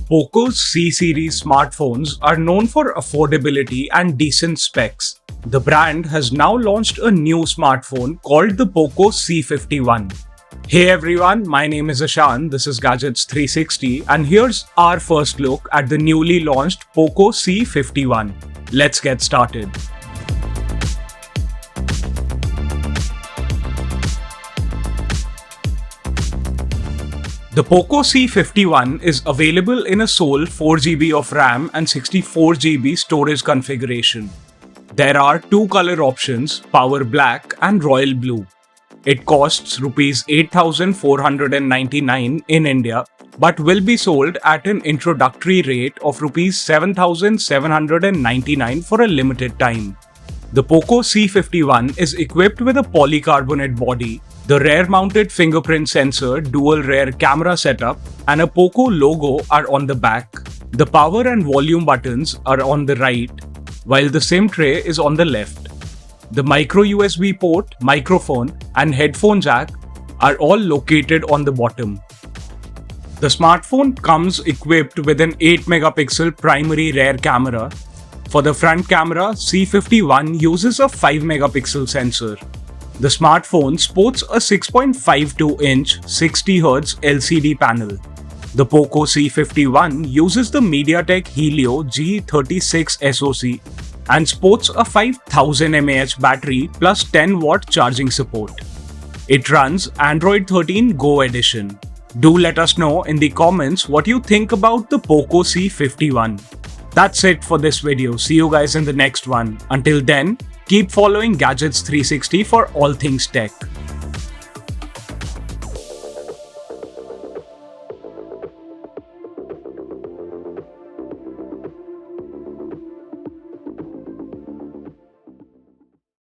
Poco C-series smartphones are known for affordability and decent specs. The brand has now launched a new smartphone called the Poco C51. Hey everyone, my name is Ashan, this is Gadgets 360 and here's our first look at the newly launched Poco C51. Let's get started. The Poco C51 is available in a sole 4GB of RAM and 64GB storage configuration. There are two color options, Power Black and Royal Blue. It costs Rs 8,499 in India but will be sold at an introductory rate of Rs 7,799 for a limited time. The Poco C51 is equipped with a polycarbonate body, the rear-mounted fingerprint sensor, dual rear camera setup, and a Poco logo are on the back. The power and volume buttons are on the right, while the SIM tray is on the left. The micro USB port, microphone, and headphone jack are all located on the bottom. The smartphone comes equipped with an 8-megapixel primary rear camera. For the front camera, C51 uses a 5-megapixel sensor. The smartphone sports a 6.52-inch 60Hz LCD panel. The Poco C51 uses the MediaTek Helio G36 SoC and sports a 5000 mAh battery plus 10-watt charging support. It runs Android 13 Go edition. Do let us know in the comments what you think about the Poco C51. That's it for this video. See you guys in the next one. Until then, keep following Gadgets 360 for all things tech.